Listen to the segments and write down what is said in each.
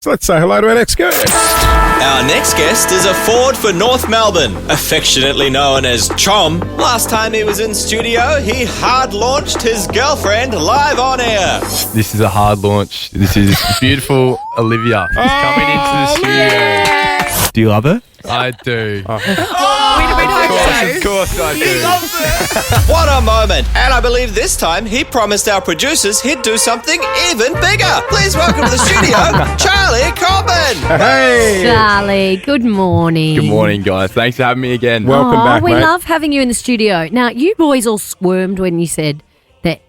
So let's say hello to our next guest. Our next guest is a Ford for North Melbourne, affectionately known as Chom. Last time he was in studio, he hard launched his girlfriend live on air. This is a hard launch. This is beautiful Olivia. She's coming into the studio. Do you love her? I do. Oh. Of course I do. What a moment. And I believe this time he promised our producers he'd do something even bigger. Please welcome to the studio, Charlie Comben. Hey. Charlie, good morning. Good morning, guys. Thanks for having me again. Welcome back, we mate. love having you in the studio. Now, you boys all squirmed when you said that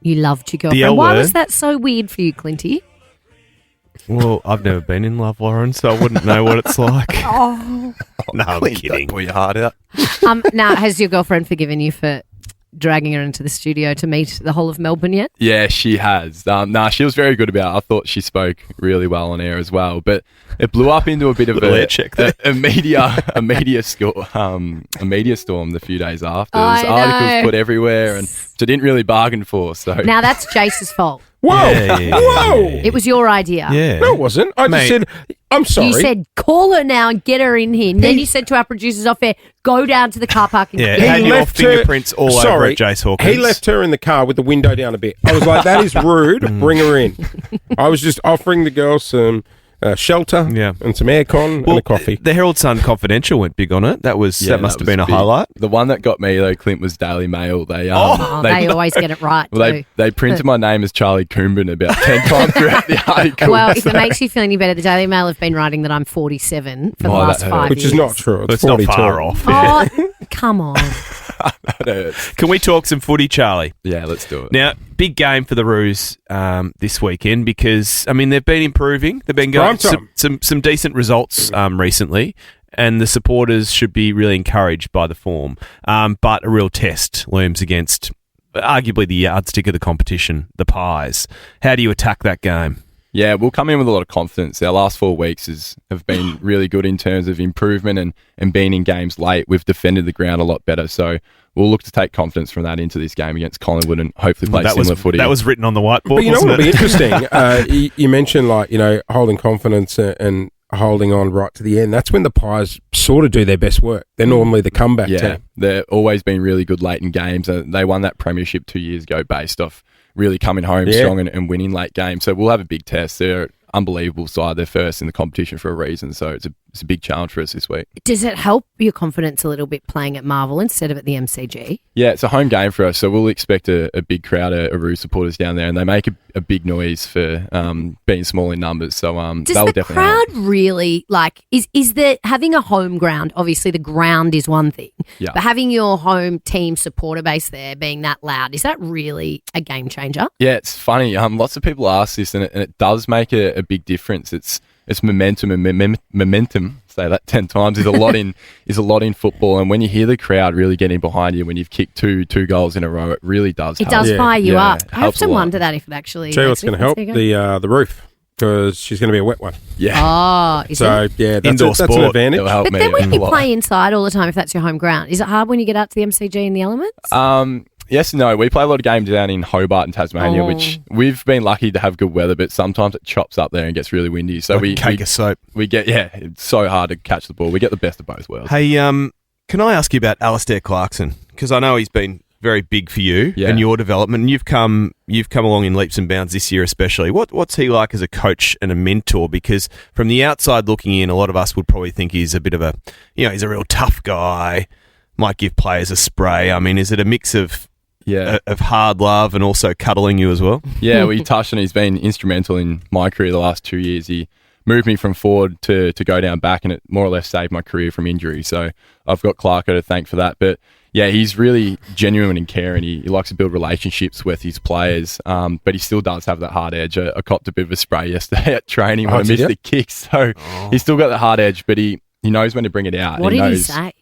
you loved your girlfriend. L Why word. was that so weird for you, Clinty? Well, I've never been in love, Lauren, so I wouldn't know what it's like. No, I'm kidding. Pull your heart out. Now, has your girlfriend forgiven you for dragging her into the studio to meet the whole of Melbourne yet? Yeah, she has. She was very good about it. I thought she spoke really well on air as well, but it blew up into a bit of Little air check there. a media storm the few days after. I There was articles know. put everywhere, and which I didn't really bargain for. So Now, that's Jace's fault. Whoa. Yeah. Whoa. It was your idea. Yeah. No, it wasn't. I just Mate. said, I'm sorry. You said, call her now and get her in here. And then you said to our producers off air, go down to the car park and Yeah, get had her. your left fingerprints all over Sorry, at Jace Hawkins. He left her in the car with the window down a bit. I was like, that is rude. Bring her in. I was just offering the girls some shelter and some aircon and a coffee. The Herald Sun Confidential went big on it. That must have was been a big. highlight. The one that got me though, Clint, was Daily Mail. They Oh, they always get it right, Well, too. they printed my name as Charlie Comben about 10 times throughout the article. Well, if it makes you feel any better, the Daily Mail have been writing that I'm 47 for the Oh, last that 5 Which years. is not true. It's It's not 42. far off. Oh, come on. Can we talk some footy, Charlie? Yeah, let's do it. Now, big game for the Roos this weekend because, I mean, they've been improving. They've been Prime going some decent results recently, and the supporters should be really encouraged by the form. But a real test looms against arguably the yardstick of the competition, the Pies. How do you attack that game? Yeah, we'll come in with a lot of confidence. Our last 4 weeks have been really good in terms of improvement and being in games late. We've defended the ground a lot better, so we'll look to take confidence from that into this game against Collingwood and hopefully play similar footy. That was written on the whiteboard, But you know wasn't what would be it? interesting? You mentioned, holding confidence and holding on right to the end. That's when the Pies sort of do their best work. They're normally the comeback team. They've always been really good late in games. They won that premiership 2 years ago based off really coming home strong and winning late games. So we'll have a big test. They're an unbelievable side. They're first in the competition for a reason. So it's a big challenge for us this week. Does it help your confidence a little bit playing at Marvel instead of at the MCG? Yeah, it's a home game for us, so we'll expect a big crowd of Roos supporters down there, and they make a big noise for being small in numbers. So Does that will the definitely crowd help. really, is there having a home ground, obviously the ground is one thing, Yeah. but having your home team supporter base there being that loud, is that really a game changer? Yeah, it's funny. Lots of people ask this, and it does make a big difference. It's momentum and momentum. Say that 10 times is a lot in football. And when you hear the crowd really getting behind you when you've kicked two goals in a row, it really does. It help. does fire you Yeah, up. it I helps a often lot. wonder that if it actually Tell you makes what's going to a help, difference. the roof, because she's going to be a wet one. Yeah, Oh, is So, it? yeah, that's Indoor that's an sport. advantage. it'll help But me then when a you lot. play inside all the time, if that's your home ground, is it hard when you get out to the MCG in the elements? Yes and no. We play a lot of games down in Hobart and Tasmania, Oh. which we've been lucky to have good weather, but sometimes it chops up there and gets really windy. So Like a cake of soap. we get it's so hard to catch the ball. We get the best of both worlds. Hey, can I ask you about Alistair Clarkson? Because I know he's been very big for you and your development, and you've come along in leaps and bounds this year especially. What's he like as a coach and a mentor? Because from the outside looking in, a lot of us would probably think he's a bit of he's a real tough guy, might give players a spray. I mean, is it a mix of hard love and also cuddling you as well? Yeah, we touched on. He's been instrumental in my career the last 2 years. He moved me from forward to go down back, and it more or less saved my career from injury. So I've got Clarko to thank for that. But yeah, he's really genuine and caring. He likes to build relationships with his players, but he still does have that hard edge. I copped a bit of a spray yesterday at training when I missed the kick. So he's still got the hard edge, but he knows when to bring it out. What he did he knows, say?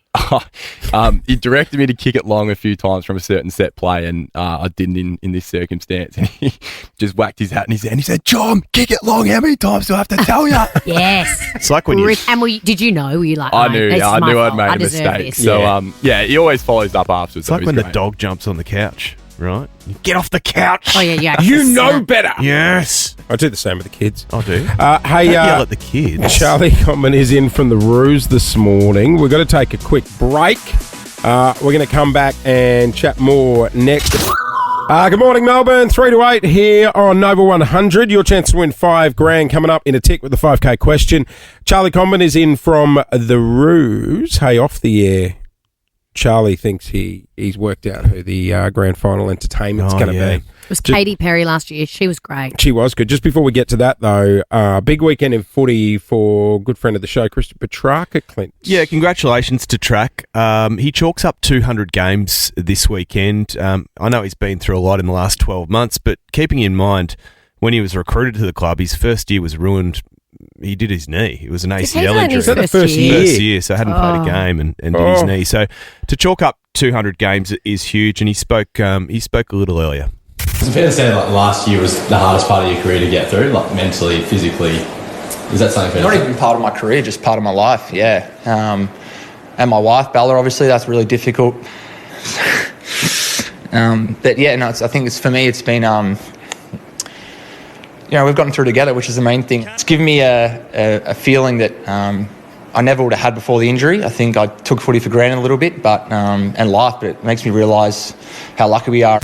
He directed me to kick it long a few times from a certain set play, and I didn't in this circumstance. And he just whacked his hat in his hand. He said, "John, kick it long. How many times do I have to tell you?" Yes. It's like when you... And did you know? Were you like, I knew. this Yeah, is I my knew I'd fault. made I a deserve mistake. this. So he always follows up afterwards. It's like when the dog jumps on the couch. right? Get off the couch. Oh, yeah. You know better. Yes. I do the same with the kids. I do. Hey, Don't yell at the kids. Charlie Comben is in from the Ruse this morning. We've got to take a quick break. We're going to come back and chat more next. Good morning, Melbourne. 3 to 8 here on Nova 100. Your chance to win $5,000 coming up in a tick with the 5K question. Charlie Comben is in from the Ruse. Hey, off the air, Charlie thinks he's worked out who the grand final entertainment's going to be. It was Katy Perry last year. She was great. She was good. Just before we get to that, though, big weekend in footy for good friend of the show, Christian Petrarca, Clint. Yeah, congratulations to Track. He chalks up 200 games this weekend. I know he's been through a lot in the last 12 months, but keeping in mind, when he was recruited to the club, his first year was ruined. He did his knee. It was an ACL injury. Was that the first year? First year, so hadn't played a game and did his knee. So to chalk up 200 games is huge, and he spoke a little earlier. Is it fair to say that last year was the hardest part of your career to get through, like mentally, physically? Is that something fair to say? Not even part of my career, just part of my life, yeah. And my wife, Bella, obviously, that's really difficult. But yeah, no, I think for me, it's been, we've gotten through together, which is the main thing. It's given me a feeling that I never would have had before the injury. I think I took footy for granted a little bit, and life, but it makes me realise how lucky we are.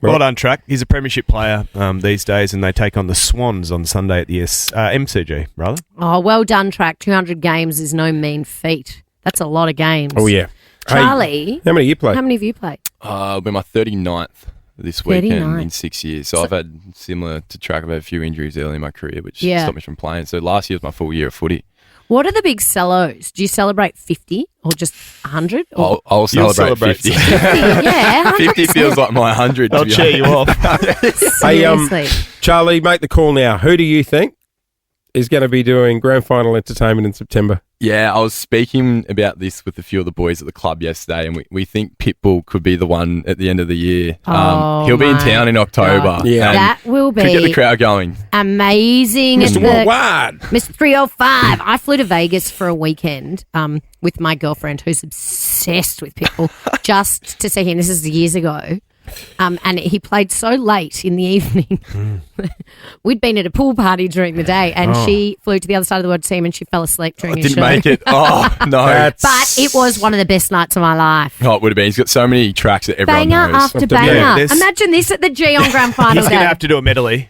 Well done, Track. He's a premiership player these days, and they take on the Swans on Sunday at the MCG, rather. Oh, well done, Track. 200 games is no mean feat. That's a lot of games. Oh, yeah. Charlie. Hey, how many have you played? It'll be my 39th this weekend in 6 years. So I've had, similar to Track, I've had a few injuries early in my career, which stopped me from playing. So last year was my full year of footy. What are the big cellos? Do you celebrate 50 or just 100? I'll celebrate 50. 50, 50 feels like my 100. I'll cheer you off. Seriously. Charlie, make the call now. Who do you think is going to be doing grand final entertainment in September? Yeah, I was speaking about this with a few of the boys at the club yesterday, and we think Pitbull could be the one at the end of the year. He'll be in town in October. God. Yeah, that will be. Could get the crowd going. Mr. Amazing. Worldwide. Mr. 305. I flew to Vegas for a weekend with my girlfriend who's obsessed with Pitbull just to see him. This is years ago. And he played so late in the evening. We'd been at a pool party during the day, and she flew to the other side of the world to see him, and she fell asleep during his show. Didn't make it. Oh, no. But it was one of the best nights of my life. Oh, it would have been. He's got so many tracks that everyone banger knows. After banger. Imagine this at the G on grand final He's day. going to have to do a medley.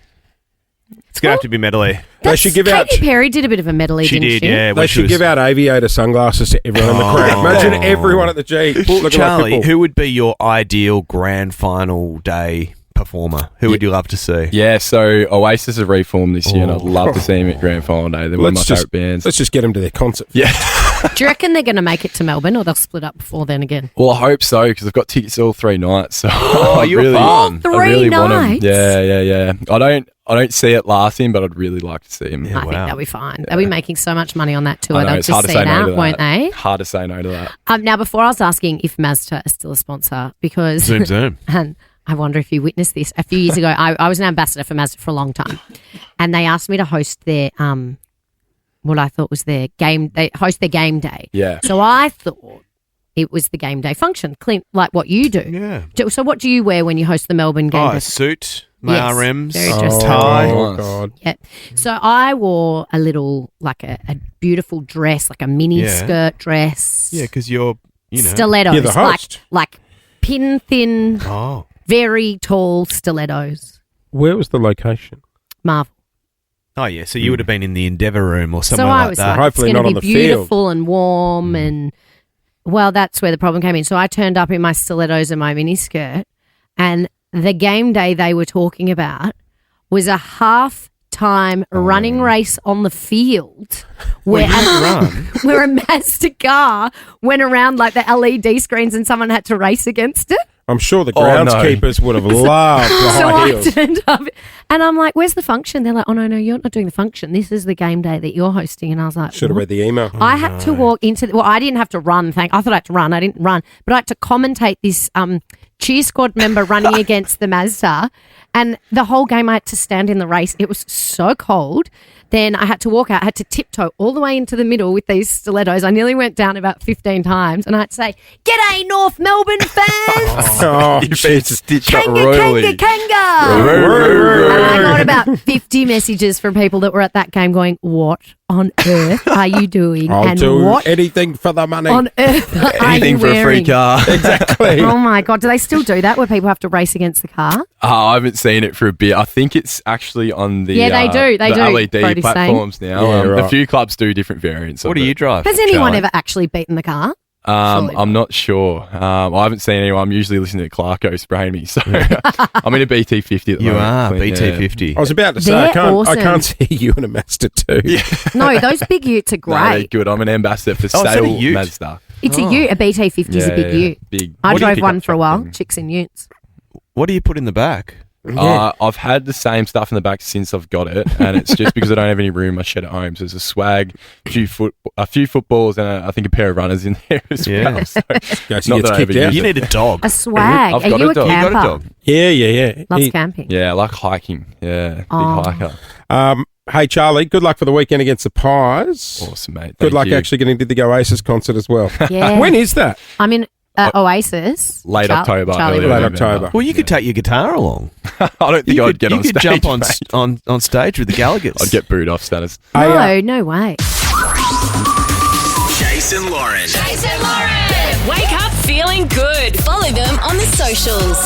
It's going to have to be medley. They should give out. Katy Perry did a bit of a medley, didn't she? Yeah. They should give out aviator sunglasses to everyone in the crowd. Imagine everyone at the G looking Charlie, like Pitbull. who would be your ideal grand final day performer? Who would you love to see? Yeah, so Oasis have reformed this year, and I'd love to see him at grand final day. They're one of my favourite bands. Let's just get them to their concert. Yeah. Do you reckon they're going to make it to Melbourne, or they'll split up before then again? Well, I hope so, because I've got tickets all 3 nights. So you're fun. All 3 I really want nights? them. Yeah. I don't see it lasting, but I'd really like to see him. I think they'll be fine. They'll be making so much money on that tour. I know, They'll it's just hard to see say it no out, to that. won't they? Hard to say no to that. Now, before I was asking if Mazda is still a sponsor, because Zoom. and I wonder if you witnessed this. A few years ago, I was an ambassador for Mazda for a long time, and they asked me to host their what I thought was their game. They host their game day. Yeah. So I thought it was the game day function, Clint, like what you do. Yeah. So what do you wear when you host the Melbourne game day? A suit, my Yes, RMs, very dressed tie. Oh, God. Yeah. So I wore a little, like a beautiful dress, like a mini skirt dress. Yeah, because you're, stilettos. You're the host. Like pin thin, very tall stilettos. Where was the location? Marvel. Oh, yeah, so you would have been in the Endeavour Room or So somewhere I like was that. like, Hopefully it's not going on to the be field. beautiful and warm and, well, that's where the problem came in. So I turned up in my stilettos and my mini skirt, and the game day they were talking about was a half-time running race on the field where, where a Mazda car went around like the LED screens and someone had to race against it. I'm sure the groundskeepers would have loved the So high I heels. turned up And I'm like, where's the function? They're like, oh, no, you're not doing the function. This is the game day that you're hosting. And I was like, Should have what? read the email. I had to walk into well, I didn't have to run. I thought I had to run. I didn't run. But I had to commentate this cheer squad member running against the Mazda. And the whole game I had to stand in the race. It was so cold. Then I had to walk out. I had to tiptoe all the way into the middle with these stilettos. I nearly went down about 15 times. And I had to say, "G'day, North Melbourne fans." Oh, You've been stitched up Kanga, royally. kanga. And I got about 50 messages from people that were at that game going, "What on earth are you doing? I'll and do what anything for the money. on earth are Anything you for a free wearing?" car. Exactly. Oh my God. Do they still do that where people have to race against the car? I haven't seen it for a bit. I think it's actually on the Yeah, they do. They the do, LED Brody's platforms now. Yeah, right. A few clubs do different variants. What of do it. you drive? Has anyone Charlie? ever actually beaten the car? Surely I'm not sure. I haven't seen anyone. I'm usually listening to Clarko spraying me, so I'm in a BT50 at the You moment. are Clean, yeah. BT50. I was about to say, I They're can't awesome. see you in a Mazda 2. Yeah. No, those big utes are No, they're great. good. I'm an ambassador for Oh, is that a Sale ute? Mazda. It's a ute. A BT50 is a big ute. Big. I What do you drove pick one up for a while. truck thing? Chicks in utes. What do you put in the back? I've had the same stuff in the back since I've got it, and it's just because I don't have any room. I shed at home, so there's a swag, a few footballs, and I think a pair of runners in there as Yeah. well. So, Gets not that I kicked ever out. use You it. need a dog. A swag. I've Are got you a a dog. You camper? got a dog. Yeah. Loves He- camping. Yeah, I like hiking. Yeah, big Oh. hiker. Hey, Charlie, good luck for the weekend against the Pies. Awesome, mate. Good Thank luck you. actually getting to the Oasis concert as well. Yeah. When is that? I'm in Oasis. Late October, Charlie early will- Late November. October. Well, you could take your guitar along. I don't think I'd get you on could stage. jump on, mate. on stage with the Gallaghers. I'd get booed off status. No way. Jason Lauren. Wake up feeling good. Follow them on the socials.